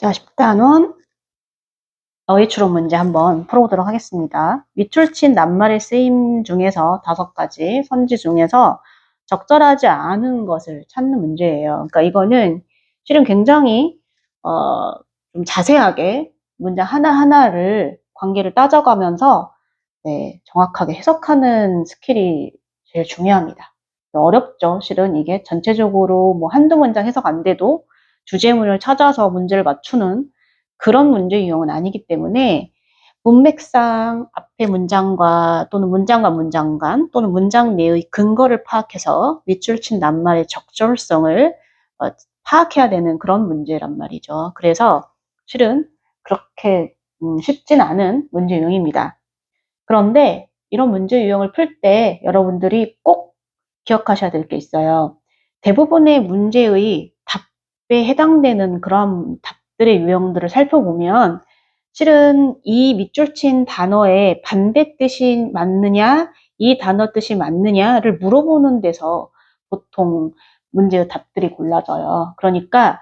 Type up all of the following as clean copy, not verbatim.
자, 10단원 어휘추론 문제 한번 풀어보도록 하겠습니다. 밑줄친 낱말의 쓰임 중에서 5가지 선지 중에서 적절하지 않은 것을 찾는 문제예요. 그러니까 이거는 실은 굉장히 좀 자세하게 문제 하나하나를 관계를 따져가면서 정확하게 해석하는 스킬이 제일 중요합니다. 어렵죠. 실은 이게 전체적으로 뭐 한두 문장 해석 안 돼도 주제문을 찾아서 문제를 맞추는 그런 문제 유형은 아니기 때문에 문맥상 앞의 문장과 또는 문장과 문장 간 또는 문장 내의 근거를 파악해서 밑줄친 낱말의 적절성을 파악해야 되는 그런 문제란 말이죠. 그래서 실은 그렇게 쉽진 않은 문제 유형입니다. 그런데 이런 문제 유형을 풀 때 여러분들이 꼭 기억하셔야 될 게 있어요. 대부분의 문제의 답에 해당되는 그런 답들의 유형들을 살펴보면 실은 이 밑줄 친 단어의 반대 뜻이 맞느냐, 이 단어 뜻이 맞느냐를 물어보는 데서 보통 문제의 답들이 골라져요. 그러니까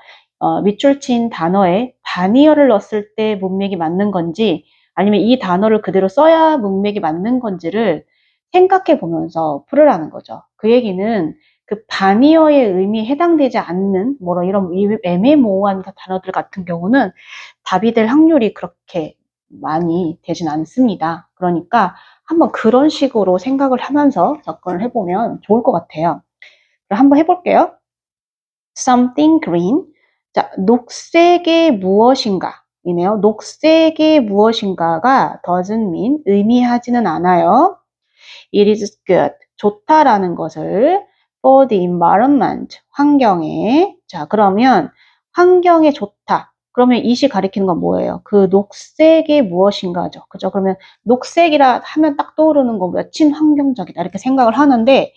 밑줄 친 단어에 단이어를 넣었을 때 문맥이 맞는 건지 아니면 이 단어를 그대로 써야 문맥이 맞는 건지를 생각해 보면서 풀으라는 거죠. 그 얘기는 그 반이어의 의미에 해당되지 않는 뭐 이런 애매모호한 단어들 같은 경우는 답이 될 확률이 그렇게 많이 되진 않습니다. 그러니까 한번 그런 식으로 생각을 하면서 접근을 해보면 좋을 것 같아요. 그럼 한번 해볼게요. Something green. 자, 녹색의 무엇인가 이네요. 녹색의 무엇인가가 doesn't mean 의미하지는 않아요. It is good. 좋다라는 것을 for the environment. 환경에. 자, 그러면 환경에 좋다. 그러면 it이 가리키는 건 뭐예요? 그 녹색의 무엇인가죠. 그죠? 그러면 녹색이라 하면 딱 떠오르는 거 뭐야? 친환경적이다. 이렇게 생각을 하는데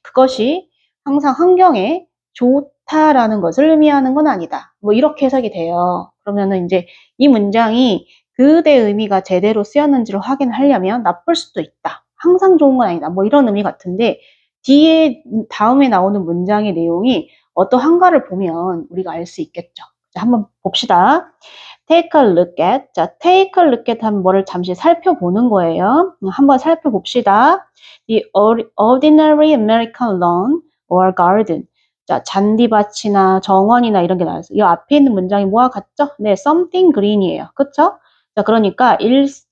그것이 항상 환경에 좋다라는 것을 의미하는 건 아니다. 뭐 이렇게 해석이 돼요. 그러면은 이제 이 문장이 그대 의미가 제대로 쓰였는지를 확인하려면 나쁠 수도 있다. 항상 좋은 건 아니다. 뭐 이런 의미 같은데 뒤에 다음에 나오는 문장의 내용이 어떠한가를 보면 우리가 알 수 있겠죠. 자, 한번 봅시다. Take a look at. 자, take a look at 하면 뭐를 잠시 살펴보는 거예요. 한번 살펴봅시다. The ordinary American lawn or garden. 자, 잔디밭이나 정원이나 이런 게 나왔어요. 이 앞에 있는 문장이 뭐와 같죠? 네, something green이에요. 그쵸? 자, 그러니까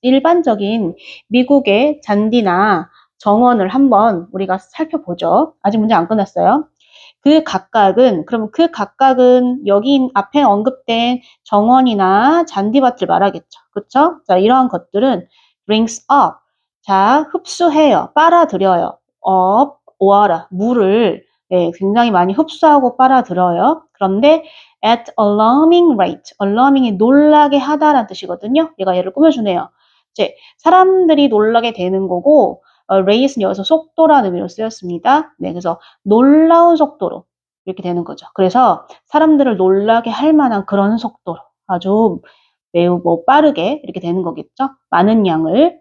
일반적인 미국의 잔디나 정원을 한번 우리가 살펴보죠. 아직 문제 안 끝났어요. 그러면 그 각각은 여기 앞에 언급된 정원이나 잔디밭을 말하겠죠. 그쵸? 자, 이러한 것들은 brings up. 자, 흡수해요. 빨아들여요. up, water, 물을 굉장히 많이 흡수하고 빨아들여요. 그런데 at alarming rate. alarming이 놀라게 하다라는 뜻이거든요. 얘가 얘를 꾸며주네요. 이제 사람들이 놀라게 되는 거고 rate는 여기서 속도라는 의미로 쓰였습니다. 네, 그래서 놀라운 속도로 이렇게 되는 거죠. 그래서 사람들을 놀라게 할 만한 그런 속도로 아주 매우 뭐 빠르게 이렇게 되는 거겠죠. 많은 양을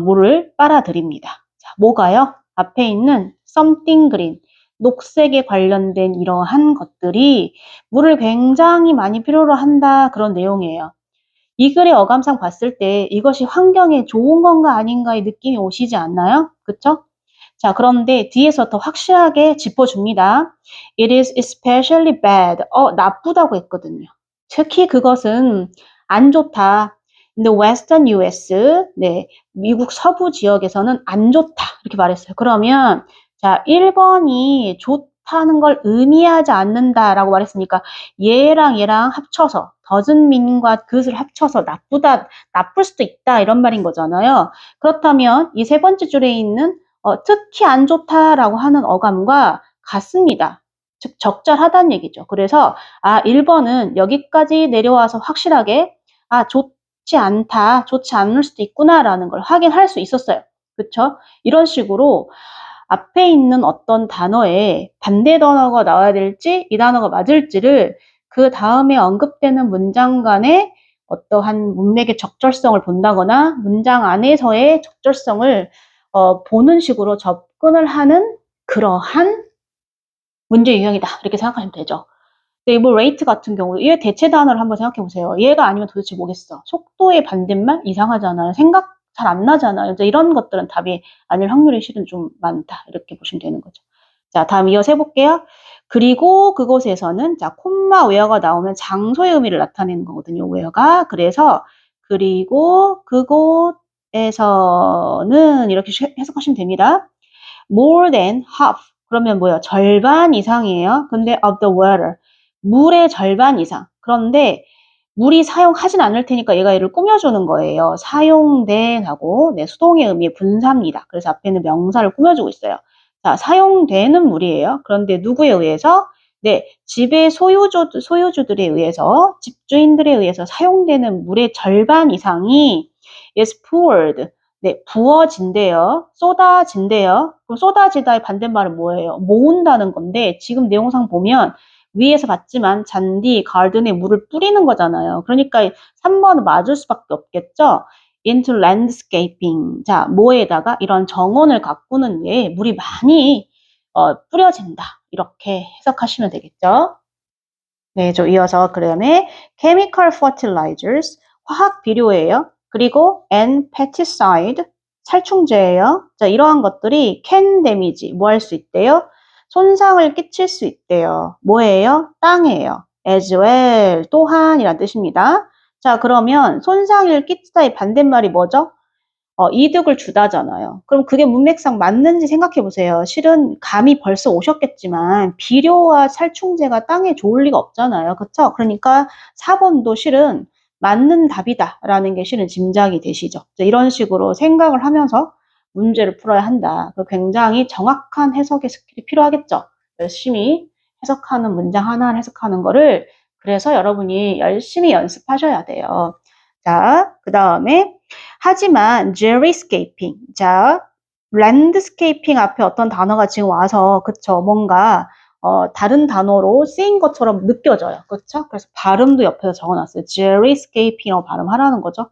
물을 빨아들입니다. 자, 뭐가요? 앞에 있는 something green, 녹색에 관련된 이러한 것들이 물을 굉장히 많이 필요로 한다 그런 내용이에요. 이 글의 어감상 봤을 때 이것이 환경에 좋은 건가 아닌가의 느낌이 오시지 않나요? 그쵸? 자, 그런데 뒤에서 더 확실하게 짚어줍니다. It is especially bad. 나쁘다고 했거든요. 특히 그것은 안 좋다. In the western US, 네, 미국 서부 지역에서는 안 좋다. 이렇게 말했어요. 그러면, 자, 1번이 좋다는 걸 의미하지 않는다라고 말했으니까 얘랑 합쳐서 doesn't mean과 그것을 합쳐서 나쁘다, 나쁠 수도 있다 이런 말인 거잖아요. 그렇다면 이 세 번째 줄에 있는 특히 안 좋다라고 하는 어감과 같습니다. 즉 적절하다는 얘기죠. 그래서 1번은 여기까지 내려와서 확실하게 좋지 않다, 좋지 않을 수도 있구나라는 걸 확인할 수 있었어요. 그렇죠? 이런 식으로 앞에 있는 어떤 단어에 반대 단어가 나와야 될지 이 단어가 맞을지를 그 다음에 언급되는 문장 간의 어떠한 문맥의 적절성을 본다거나 문장 안에서의 적절성을 보는 식으로 접근을 하는 그러한 문제 유형이다. 이렇게 생각하시면 되죠. 근데 뭐 rate 같은 경우 얘 대체 단어를 한번 생각해 보세요. 얘가 아니면 도대체 뭐겠어? 속도의 반대말? 이상하잖아요. 생각 잘 안 나잖아요. 이제 이런 것들은 답이 아닐 확률이 실은 좀 많다. 이렇게 보시면 되는 거죠. 자, 다음 이어서 해볼게요. 그리고 그곳에서는 자, 콤마 where가 나오면 장소의 의미를 나타내는 거거든요. where가. 그래서 그리고 그곳에서는 이렇게 해석하시면 됩니다. more than half. 그러면 뭐예요? 절반 이상이에요. 근데 of the water. 물의 절반 이상. 그런데 물이 사용하진 않을 테니까 얘가 얘를 꾸며주는 거예요. 사용된 하고 네, 수동의 의미의 분사입니다. 그래서 앞에는 명사를 꾸며주고 있어요. 자, 사용되는 물이에요. 그런데 누구에 의해서? 네, 집의 소유주들에 의해서, 집주인들에 의해서 사용되는 물의 절반 이상이 is poured. 네, 부어진대요. 쏟아진대요. 그럼 쏟아지다의 반대말은 뭐예요? 모은다는 건데 지금 내용상 보면 위에서 봤지만 잔디, 가든에 물을 뿌리는 거잖아요. 그러니까 3번은 맞을 수밖에 없겠죠? into landscaping. 자, 뭐에다가 이런 정원을 가꾸는 데에 물이 많이 뿌려진다. 이렇게 해석하시면 되겠죠? 네, 저 이어서 그다음에 chemical fertilizers 화학 비료예요. 그리고 and pesticide 살충제예요. 자, 이러한 것들이 can damage 뭐 할 수 있대요? 손상을 끼칠 수 있대요. 뭐예요? 땅이에요. as well 또한이란 뜻입니다. 자, 그러면 손상을 끼치다의 반대말이 뭐죠? 이득을 주다잖아요. 그럼 그게 문맥상 맞는지 생각해 보세요. 실은 감이 벌써 오셨겠지만 비료와 살충제가 땅에 좋을 리가 없잖아요. 그렇죠? 그러니까 4번도 실은 맞는 답이다라는 게 실은 짐작이 되시죠. 이런 식으로 생각을 하면서 문제를 풀어야 한다. 굉장히 정확한 해석의 스킬이 필요하겠죠. 열심히 해석하는 문장 하나를 해석하는 거를 그래서 여러분이 열심히 연습하셔야 돼요. 자, 그 다음에 하지만 제리스케이핑, 자, 랜드스케이핑 앞에 어떤 단어가 지금 와서 그쵸, 뭔가 다른 단어로 쓰인 것처럼 느껴져요. 그쵸? 그래서 발음도 옆에서 적어놨어요. 제리스케이핑이라고 발음하라는 거죠.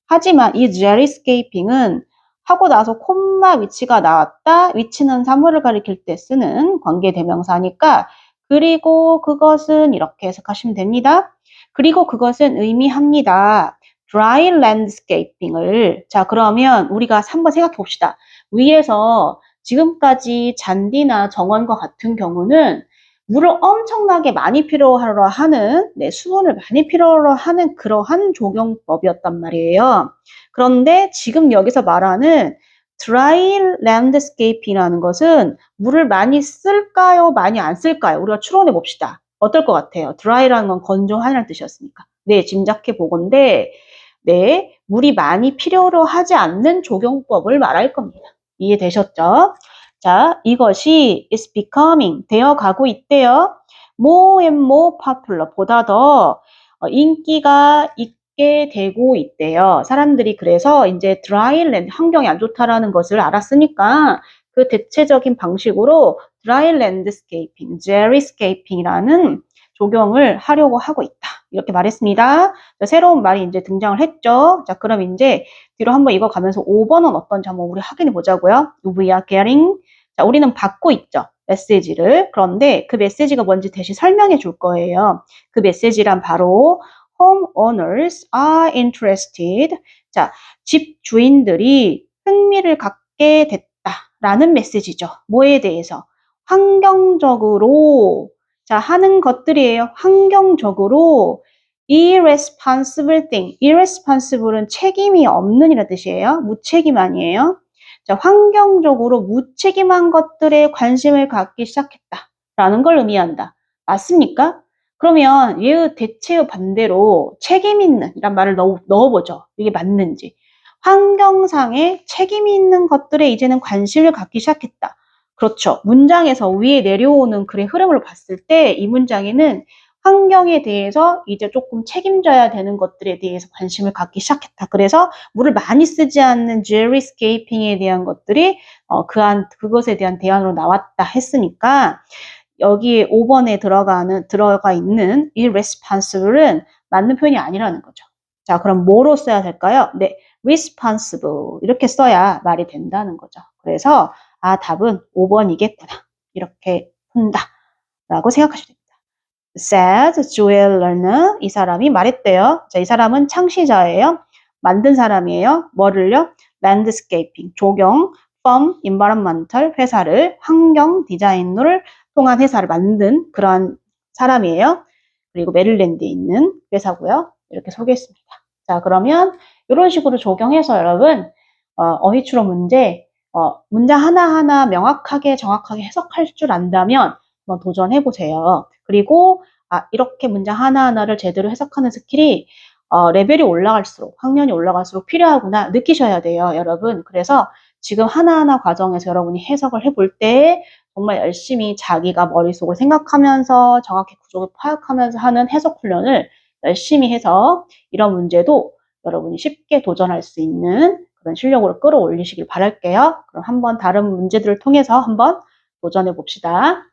하지만 이 제리스케이핑은 하고 나서 콤마 위치가 나왔다. 위치는 사물을 가리킬 때 쓰는 관계대명사니까 그리고 그것은 이렇게 해석하시면 됩니다. 그리고 그것은 의미합니다. dry landscaping을 자 그러면 우리가 한번 생각해 봅시다. 위에서 지금까지 잔디나 정원과 같은 경우는 물을 엄청나게 많이 필요로 하는 수분을 많이 필요로 하는 그러한 조경법이었단 말이에요. 그런데 지금 여기서 말하는 dry landscape이라는 것은 물을 많이 쓸까요? 많이 안 쓸까요? 우리가 추론해 봅시다. 어떨 것 같아요? dry라는 건 건조하다는 뜻이었으니까. 네, 짐작해 보건데 네, 물이 많이 필요로 하지 않는 조경법을 말할 겁니다. 이해되셨죠? 자, 이것이 is becoming, 되어가고 있대요. more and more popular, 보다 더 인기가 있게 되고 있대요. 사람들이 그래서 이제 dryland, 환경이 안 좋다라는 것을 알았으니까 그 대체적인 방식으로 dry landscaping, gerryscaping이라는 조경을 하려고 하고 있다. 이렇게 말했습니다. 자, 새로운 말이 이제 등장을 했죠. 자, 그럼 이제 뒤로 한번 이거 가면서 5번은 어떤지 한번 우리 확인해 보자고요. We are getting. 자, 우리는 받고 있죠. 메시지를. 그런데 그 메시지가 뭔지 대신 설명해 줄 거예요. 그 메시지란 바로 homeowners are interested. 자, 집 주인들이 흥미를 갖게 됐다라는 메시지죠. 뭐에 대해서? 환경적으로 자, 하는 것들이에요. 환경적으로 irresponsible thing. irresponsible은 책임이 없는 이라는 뜻이에요. 무책임 아니에요. 자, 환경적으로 무책임한 것들에 관심을 갖기 시작했다라는 걸 의미한다. 맞습니까? 그러면 얘의 대체의 반대로 책임 있는 이란 말을 넣어보죠. 이게 맞는지. 환경상에 책임이 있는 것들에 이제는 관심을 갖기 시작했다. 그렇죠. 문장에서 위에 내려오는 글의 흐름을 봤을 때 이 문장에는 환경에 대해서 이제 조금 책임져야 되는 것들에 대해서 관심을 갖기 시작했다. 그래서 물을 많이 쓰지 않는 제리스케이핑에 대한 것들이 그것에 대한 대안으로 나왔다 했으니까 여기에 5번에 들어가 있는 irresponsible은 맞는 표현이 아니라는 거죠. 자, 그럼 뭐로 써야 될까요? 네, responsible 이렇게 써야 말이 된다는 거죠. 그래서 답은 5번이겠구나. 이렇게 푼다라고 생각하시면 됩니다. said Joelle는 이 사람이 말했대요. 자, 이 사람은 창시자예요. 만든 사람이에요. 뭐를요? landscaping, 조경, firm, environmental, 회사를, 환경 디자인을 통한 회사를 만든 그런 사람이에요. 그리고 메릴랜드에 있는 회사고요. 이렇게 소개했습니다. 자, 그러면 이런 식으로 적용해서 여러분 어휘 추론 문제 문제 하나하나 명확하게 정확하게 해석할 줄 안다면 한번 도전해 보세요. 그리고 이렇게 문제 하나하나를 제대로 해석하는 스킬이 레벨이 올라갈수록 학년이 올라갈수록 필요하구나 느끼셔야 돼요, 여러분. 그래서 지금 하나하나 과정에서 여러분이 해석을 해볼 때 정말 열심히 자기가 머릿속을 생각하면서 정확히 구조를 파악하면서 하는 해석 훈련을 열심히 해서 이런 문제도 여러분이 쉽게 도전할 수 있는 그런 실력으로 끌어올리시길 바랄게요. 그럼 한번 다른 문제들을 통해서 한번 도전해 봅시다.